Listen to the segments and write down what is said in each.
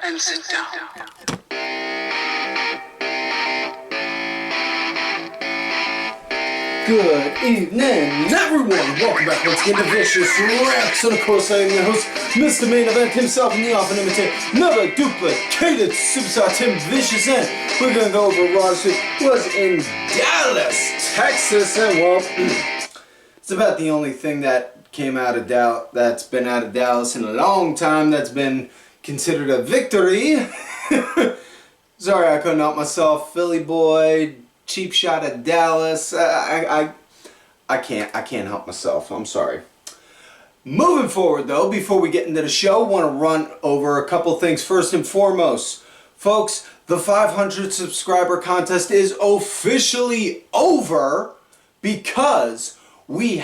and sit down. Good evening, everyone. Welcome back once again to Vicious Rex. And of course, I am your host, Mr. Main Event himself, and the often imitated, never duplicated superstar Tim Vicious. And we're going to go over Raw this week. Was in Dallas, Texas. And well, it's about the only thing that came out of Dallas, that's been out of Dallas in a long time, that's been considered a victory. Sorry, I couldn't help myself. Philly boy. Cheap shot at Dallas. I can't help myself. I'm sorry. Moving forward though, before we get into the show, I want to run over a couple things. First and foremost, folks, the 500 subscriber contest is officially over because we've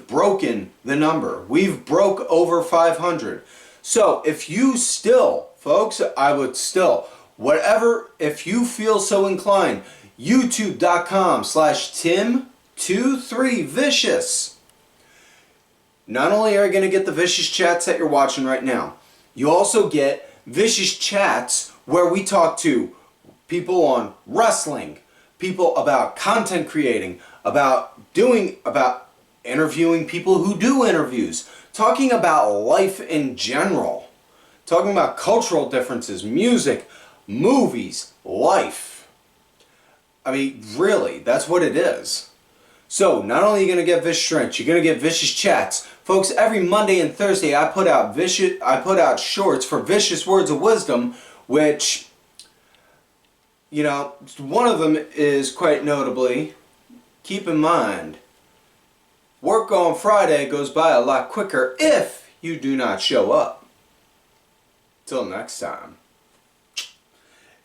broken the number. We've broke over 500. So if you still, folks, I would still, whatever, if you feel so inclined, youtube.com/Tim23Vicious. Not only are you going to get the Vicious chats that you're watching right now, you also get Vicious chats where we talk to people on wrestling, people about content creating, about interviewing people who do interviews, talking about life in general, talking about cultural differences, music, movies, life. I mean, really, that's what it is. So, not only are you going to get Vicious Strength, you're going to get Vicious Chats. Folks, every Monday and Thursday I put out shorts for Vicious Words of Wisdom, which, you know, one of them is quite notably, keep in mind, work on Friday goes by a lot quicker if you do not show up. Till next time.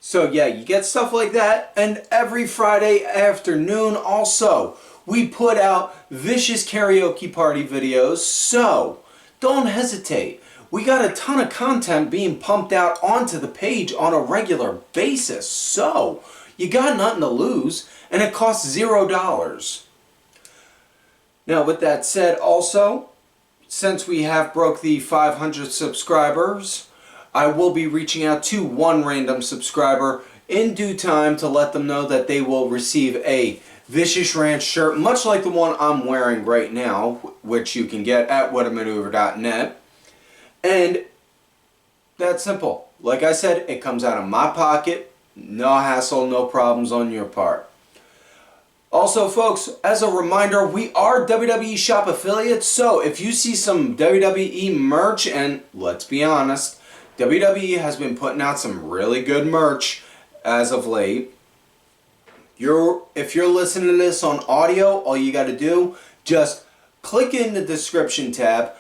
So yeah, you get stuff like that, and every Friday afternoon also, we put out Vicious Karaoke Party videos, so don't hesitate. We got a ton of content being pumped out onto the page on a regular basis, so you got nothing to lose, and it costs $0. Now with that said also, since we have broke the 500 subscribers, I will be reaching out to one random subscriber in due time to let them know that they will receive a Vicious Ranch shirt, much like the one I'm wearing right now, which you can get at whatamaneuver.net. And that's simple. Like I said, it comes out of my pocket. No hassle, no problems on your part. Also, folks, as a reminder, we are WWE Shop affiliates, so if you see some WWE merch, and let's be honest, WWE has been putting out some really good merch as of late. If you're listening to this on audio, all you got to do, just click in the description tab,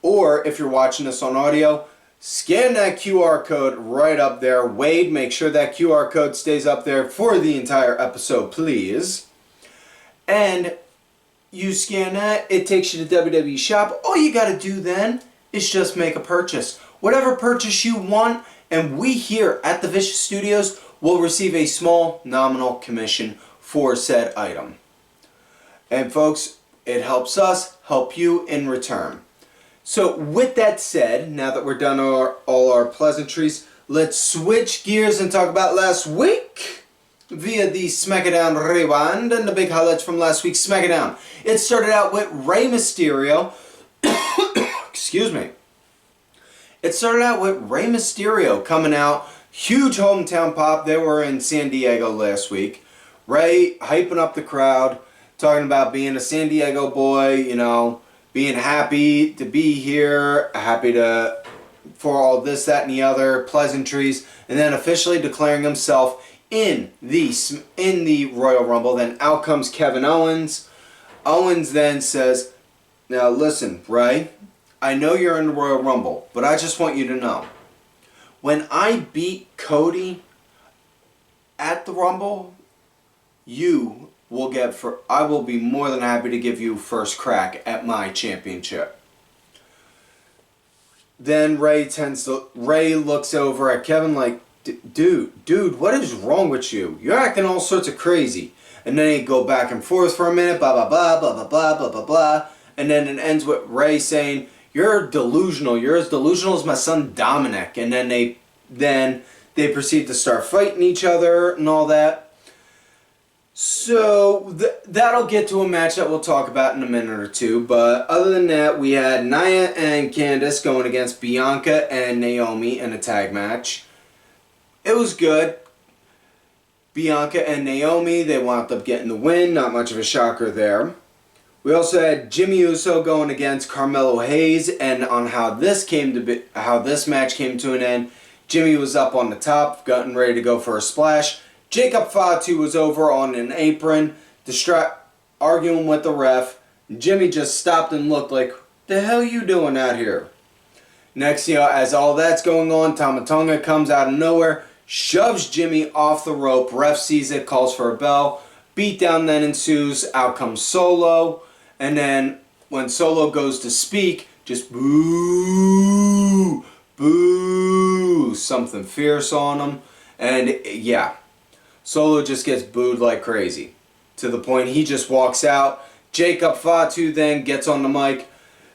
or if you're watching this on audio, scan that QR code right up there. Wade, make sure that QR code stays up there for the entire episode, please. And you scan that, it takes you to WWE Shop. All you got to do then is just make a purchase. Whatever purchase you want, and we here at the Vicious Studios will receive a small nominal commission for said item. And folks, it helps us help you in return. So with that said, now that we're done all our pleasantries, let's switch gears and talk about last week via the SmackDown Rewind and the big highlights from last week's SmackDown. It started out with Rey Mysterio. Excuse me. It started out with Rey Mysterio coming out. Huge hometown pop. They were in San Diego last week. Rey hyping up the crowd, talking about being a San Diego boy, you know, being happy to be here, for all this, that, and the other pleasantries, and then officially declaring himself in the Royal Rumble. Then out comes Kevin Owens. Owens then says, "Now listen, Rey, I know you're in the Royal Rumble, but I just want you to know, when I beat Cody at the Rumble, I will be more than happy to give you first crack at my championship." Then Rey looks over at Kevin like, dude, what is wrong with you? You're acting all sorts of crazy. And then they go back and forth for a minute, blah, blah, blah, blah, blah, blah, blah, blah, blah. And then it ends with Rey saying, You're delusional. You're as delusional as my son Dominic. And then they proceed to start fighting each other and all that. So that'll get to a match that we'll talk about in a minute or two. But other than that, we had Nia and Candice going against Bianca and Naomi in a tag match. It was good. Bianca and Naomi, they wound up getting the win. Not much of a shocker there. We also had Jimmy Uso going against Carmelo Hayes, and on how this match came to an end. Jimmy was up on the top, getting ready to go for a splash. Jacob Fatu was over on an apron, arguing with the ref. Jimmy just stopped and looked like, the hell you doing out here? Next, as all that's going on, Tama Tonga comes out of nowhere, shoves Jimmy off the rope. Ref sees it, calls for a bell. Beatdown then ensues. Out comes Solo. And then when Solo goes to speak, just boo, boo, something fierce on him. And yeah, Solo just gets booed like crazy. To the point he just walks out. Jacob Fatu then gets on the mic.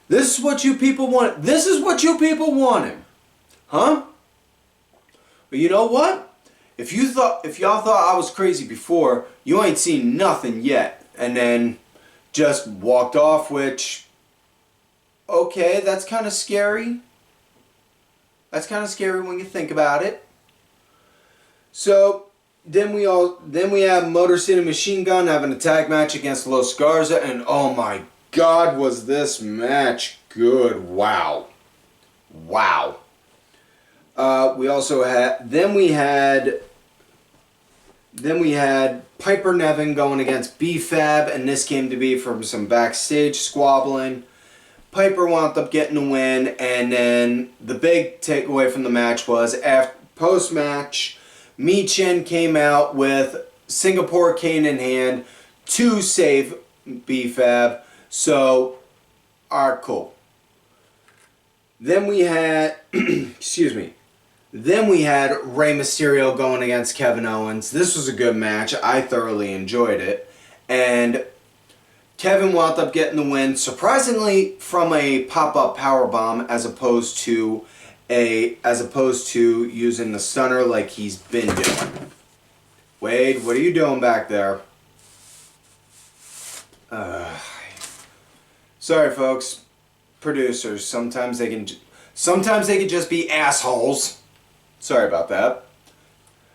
This is what you people want. This is what you people wanted. Huh? But you know what? If y'all thought I was crazy before, you ain't seen nothing yet. And then just walked off, which, okay, that's kind of scary. That's kind of scary when you think about it. So then we have Motor City Machine Gun having a tag match against Los Garza, and oh my God, was this match good? Wow. We also had Piper Niven going against B-Fab, and this came to be from some backstage squabbling. Piper wound up getting the win, and then the big takeaway from the match was after post-match, Michin came out with Singapore cane in hand to save B-Fab. So, alright, cool. Then we had, Then we had Rey Mysterio going against Kevin Owens. This was a good match. I thoroughly enjoyed it. And Kevin wound up getting the win, surprisingly from a pop-up powerbomb as opposed to using the stunner like he's been doing. Wade, what are you doing back there? Sorry, folks. Producers, sometimes they can just be assholes. Sorry about that.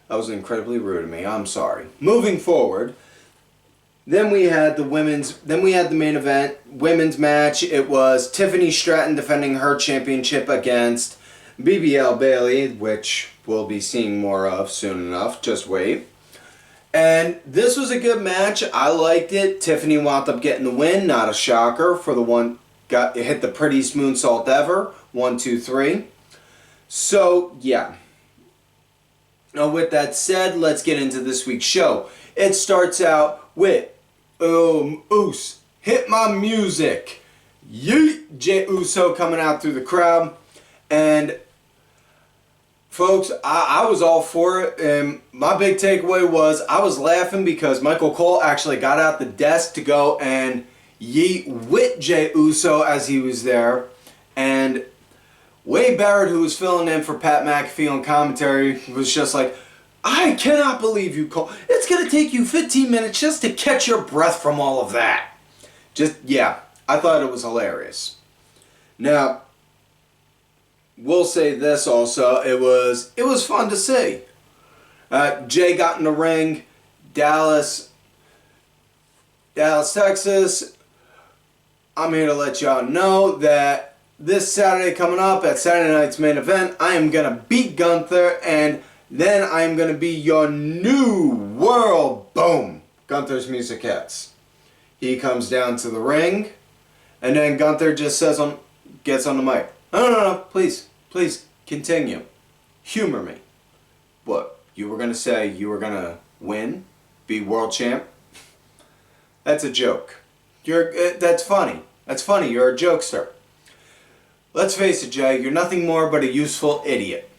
That was incredibly rude of me. I'm sorry. Moving forward, then we had the main event, women's match. It was Tiffany Stratton defending her championship against BBL Bayley, which we'll be seeing more of soon enough. Just wait. And this was a good match. I liked it. Tiffany wound up getting the win. Not a shocker for the one. Hit the prettiest moonsault ever. 1, 2, 3. So, yeah. Now, with that said, let's get into this week's show. It starts out with Oos, hit my music. Yeet, Jey Uso coming out through the crowd. And, folks, I was all for it. And my big takeaway was I was laughing because Michael Cole actually got out the desk to go and yeet with Jey Uso as he was there. And Wade Barrett, who was filling in for Pat McAfee on commentary, was just like, I cannot believe you, Cole. It's going to take you 15 minutes just to catch your breath from all of that. Yeah, I thought it was hilarious. Now, we'll say this also. It was fun to see. Jay got in the ring. Dallas, Texas. I'm here to let y'all know that this Saturday coming up at Saturday night's main event, I am going to beat Gunther, and then I am going to be your new world. Boom. Gunther's music hits. He comes down to the ring, and then Gunther just gets on the mic. No, please, continue. Humor me. What, you were going to say you were going to win? Be world champ? That's a joke. That's funny. That's funny. You're a jokester. Let's face it, Jay, you're nothing more but a useful idiot.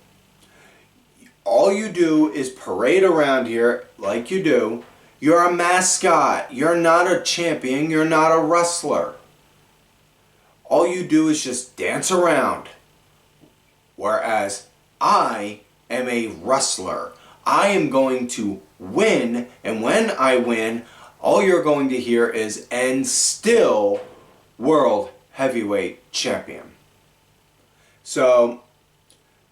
All you do is parade around here like you do. You're a mascot. You're not a champion. You're not a wrestler. all you do is just dance around. Whereas I am a wrestler. I am going to win, and when I win, all you're going to hear is, and still World Heavyweight Champion. So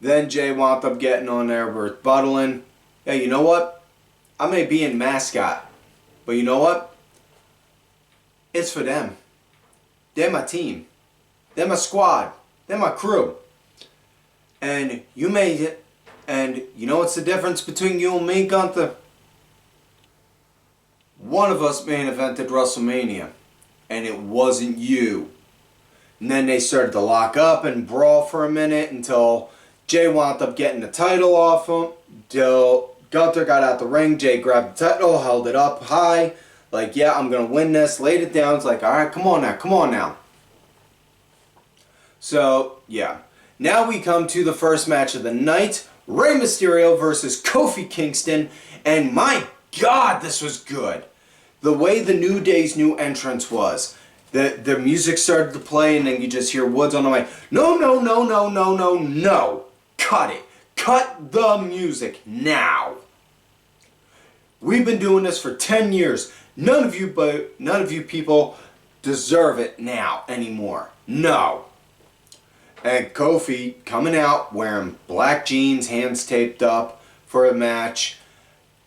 then Jay wound up getting on there with buttling. Yeah, you know what? I may be in mascot, but you know what? It's for them. They're my team. They're my squad. They're my crew. And you made it. And you know what's the difference between you and me, Gunther? One of us main evented WrestleMania, and it wasn't you. And then they started to lock up and brawl for a minute until Jay wound up getting the title off him. Till Gunther got out the ring, Jay grabbed the title, held it up high, like, yeah, I'm going to win this, laid it down. It's like, all right, come on now. So, yeah. Now we come to the first match of the night. Rey Mysterio versus Kofi Kingston. And my God, this was good. The way the New Day's new entrance was. The music started to play and then you just hear Woods on the mic. No. Cut it. Cut the music now. We've been doing this for 10 years. None of you people deserve it now anymore. No. And Kofi coming out wearing black jeans, hands taped up for a match.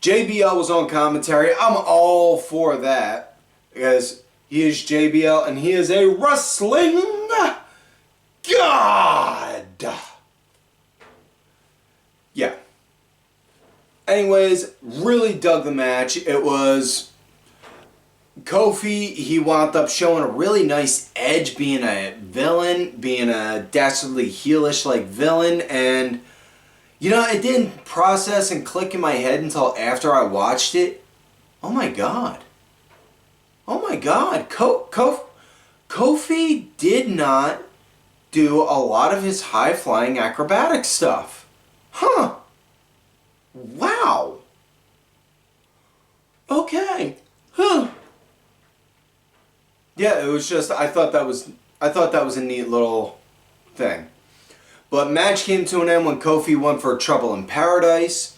JBL was on commentary. I'm all for that because he is JBL and he is a wrestling god. Yeah. Anyways, really dug the match. It was Kofi, he wound up showing a really nice edge, being a villain, being a dastardly heelish like villain, and you know, it didn't process and click in my head until after I watched it. Oh my God. Kofi did not do a lot of his high-flying acrobatic stuff. Huh. Wow. Okay. Huh. Yeah, it was just, I thought that was a neat little thing. But match came to an end when Kofi went for Trouble in Paradise.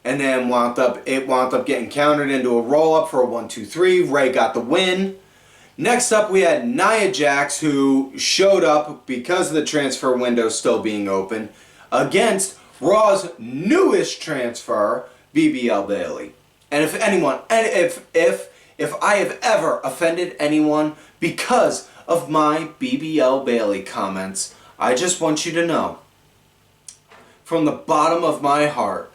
And then wound up getting countered into a roll-up for a 1-2-3. Rey got the win. Next up, we had Nia Jax, who showed up because of the transfer window still being open, against Raw's newest transfer, BBL Bayley. And if anyone, and if I have ever offended anyone because of my BBL Bayley comments, I just want you to know, from the bottom of my heart,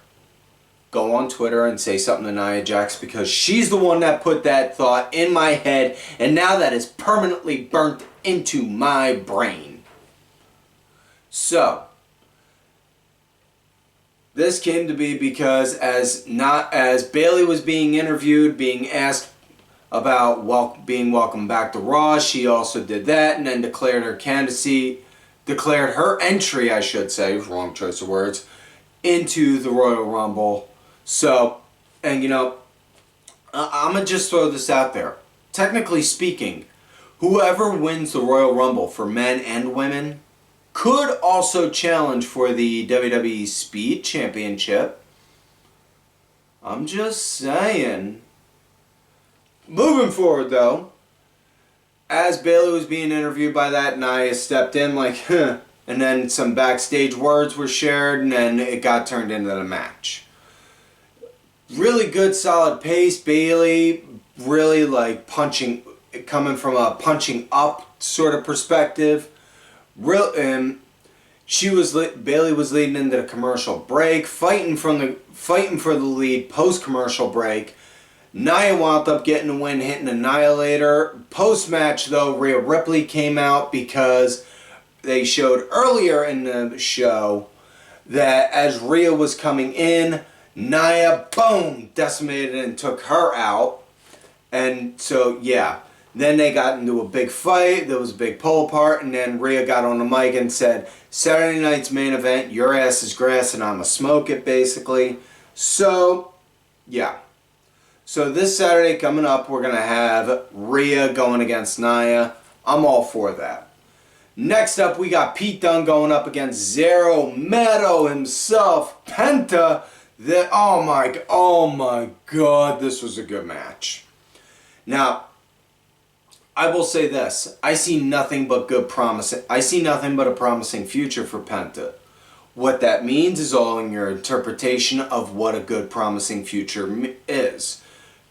go on Twitter and say something to Nia Jax because she's the one that put that thought in my head and now that is permanently burnt into my brain. So, this came to be because as Bayley was being interviewed, being asked about being welcomed back to Raw, she also did that and then declared her entry, I should say, wrong choice of words, into the Royal Rumble. So, and you know, I'm going to just throw this out there. Technically speaking, whoever wins the Royal Rumble for men and women could also challenge for the WWE Speed Championship. I'm just saying. Moving forward though, as Bayley was being interviewed by that, Nia stepped in like, huh, and then some backstage words were shared and then it got turned into the match. Really good, solid pace. Bayley really like coming from a punching up sort of perspective. Bayley was leading into the commercial break, fighting for the lead post commercial break. Nia wound up getting the win, hitting Annihilator. Post match though, Rhea Ripley came out because they showed earlier in the show that as Rhea was coming in, Nia, boom, decimated and took her out. And so, yeah. Then they got into a big fight. There was a big pull apart. And then Rhea got on the mic and said, Saturday night's main event, your ass is grass and I'ma smoke it, basically. So, yeah. So this Saturday coming up, we're going to have Rhea going against Nia. I'm all for that. Next up, we got Pete Dunne going up against Zero Meadow himself, Penta. Oh my God, this was a good match. Now, I will say this: I see nothing but I see nothing but a promising future for Penta. What that means is all in your interpretation of what a good, promising future is.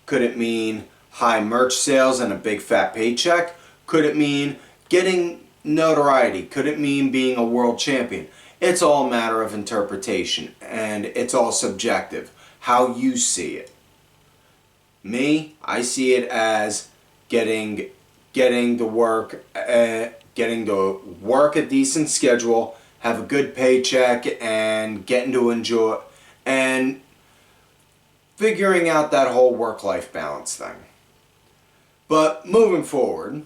Could it mean high merch sales and a big fat paycheck? Could it mean getting notoriety? Could it mean being a world champion? It's all a matter of interpretation, and it's all subjective, how you see it. Me, I see it as getting to work a decent schedule, have a good paycheck, and getting to enjoy, and figuring out that whole work-life balance thing. But moving forward,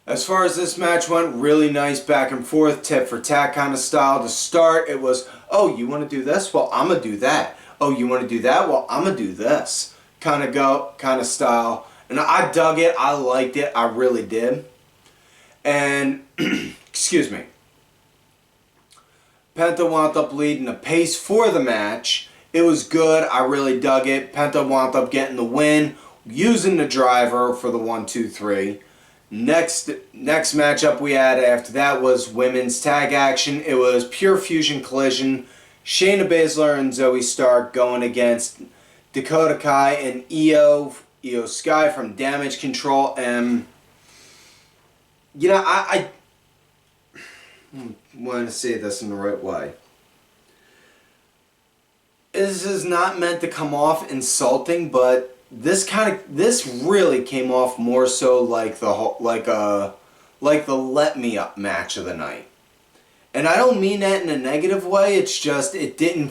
as far as this match went, really nice back and forth, tit for tat kind of style. To start, it was, oh, you want to do this? Well, I'm going to do that. Oh, you want to do that? Well, I'm going to do this. Kind of style. And I dug it. I liked it. I really did. And, excuse me. Penta wound up leading the pace for the match. It was good. I really dug it. Penta wound up getting the win, using the driver for the 1-2-3. Next matchup we had after that was women's tag action. It was Pure Fusion Collision. Shayna Baszler and Zoe Stark going against Dakota Kai and Io Sky from Damage Control. And I want to say this in the right way. This is not meant to come off insulting, but this really came off more so like the let me up match of the night. And I don't mean that in a negative way. It's just it didn't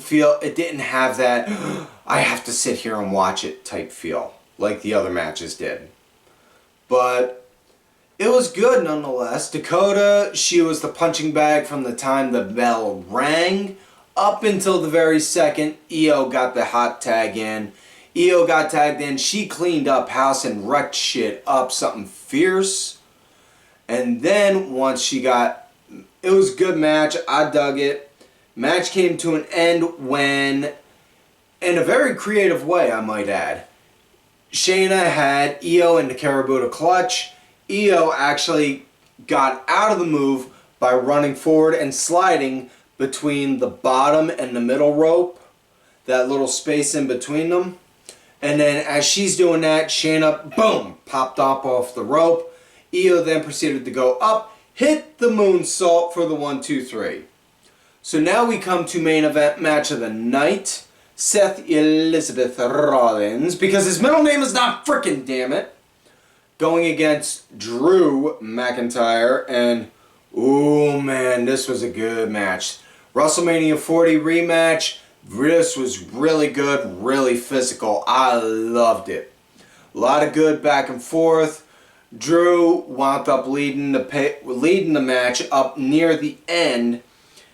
have that I have to sit here and watch it type feel like the other matches did. But it was good nonetheless. Dakota, she was the punching bag from the time the bell rang up until the very second Io got the hot tag in. Io got tagged in. She cleaned up house and wrecked shit up something fierce. And then once she got... It was a good match. I dug it. Match came to an end when, in a very creative way, I might add, Shayna had Io in the Karabuta clutch. Io actually got out of the move by running forward and sliding between the bottom and the middle rope. That little space in between them. And then as she's doing that, Shayna, boom, popped up off the rope. Io then proceeded to go up, hit the moonsault for the 1-2-3. So now we come to main event match of the night. Seth Elizabeth Rollins, because his middle name is not frickin' damn it, going against Drew McIntyre. And, ooh man, this was a good match. WrestleMania 40 rematch. This was really good, really physical. I loved it. A lot of good back and forth. Drew wound up leading the match up near the end.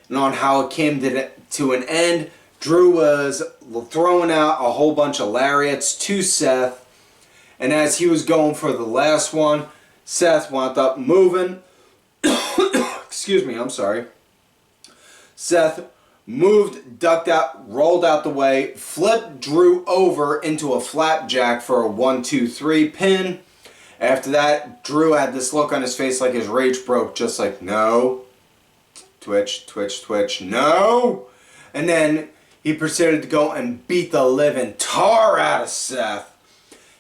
And on how it came to an end, Drew was throwing out a whole bunch of lariats to Seth. And as he was going for the last one, Seth wound up moving. Excuse me, I'm sorry. Seth moved, ducked out, rolled out the way, flipped Drew over into a flapjack for a 1-2-3 pin. After that, Drew had this look on his face like his rage broke, just like, no. Twitch, twitch, twitch, no. And then he proceeded to go and beat the living tar out of Seth.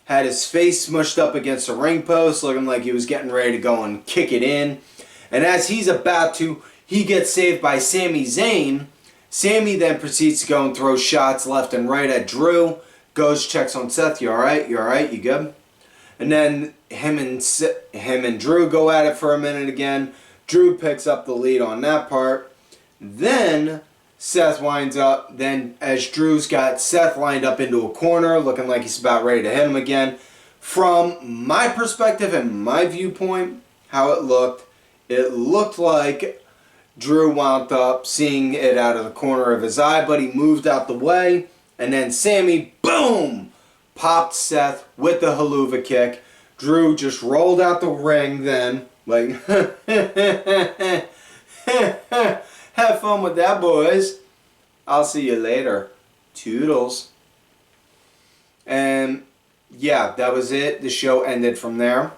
Had his face smushed up against a ring post, looking like he was getting ready to go and kick it in. And as he's about to, he gets saved by Sami Zayn. Sami then proceeds to go and throw shots left and right at Drew. Goes, checks on Seth. You alright? You alright? You good? And then him and Drew go at it for a minute again. Drew picks up the lead on that part. Then Seth winds up. Then as Drew's got Seth lined up into a corner, looking like he's about ready to hit him again. From my perspective and my viewpoint, how it looked like Drew wound up seeing it out of the corner of his eye, but he moved out the way. And then Sami, boom, popped Seth with the haluva kick. Drew just rolled out the ring then. Like, have fun with that, boys. I'll see you later. Toodles. And yeah, that was it. The show ended from there.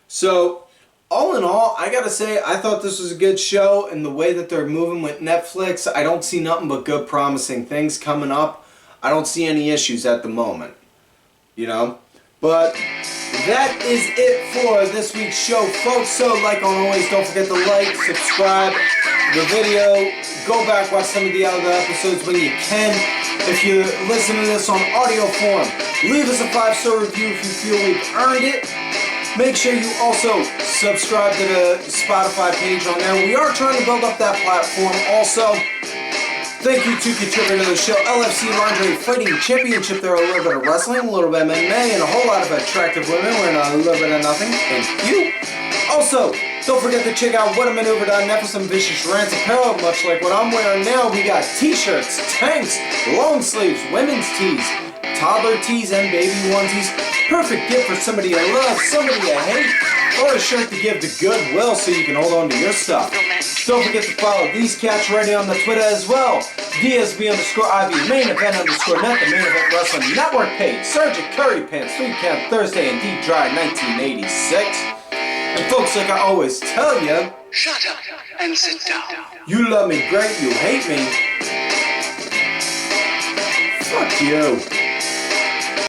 So, all in all, I gotta say, I thought this was a good show, and the way that they're moving with Netflix, I don't see nothing but good, promising things coming up. I don't see any issues at the moment, you know? But that is it for this week's show, folks. So, like always, don't forget to like, subscribe the video, go back, watch some of the other episodes when you can. If you listen to this on audio form, leave us a 5-star review if you feel we've earned it. Make sure you also subscribe to the Spotify page on there. We are trying to build up that platform also. Thank you to contributor to the show, LFC Lingerie Fighting Championship. There are a little bit of wrestling, a little bit of MMA, and a whole lot of attractive women wearing a little bit of nothing. Thank you. Also, don't forget to check out whatamaneuver.net for some vicious rants apparel, much like what I'm wearing now. We got t-shirts, tanks, long sleeves, women's tees, toddler tees, and baby onesies. Perfect gift for somebody you love, somebody you hate, or a shirt to give to Goodwill so you can hold on to your stuff. Don't forget to follow these cats right here on the Twitter as well. DSB_IV, main event _net, the main event wrestling network page, Sergeant Curry Pants, 3 Count Thursday, and Deep Dry 1986. And folks, like I always tell you, Shut up and sit down. you love me great, you hate me. Fuck you.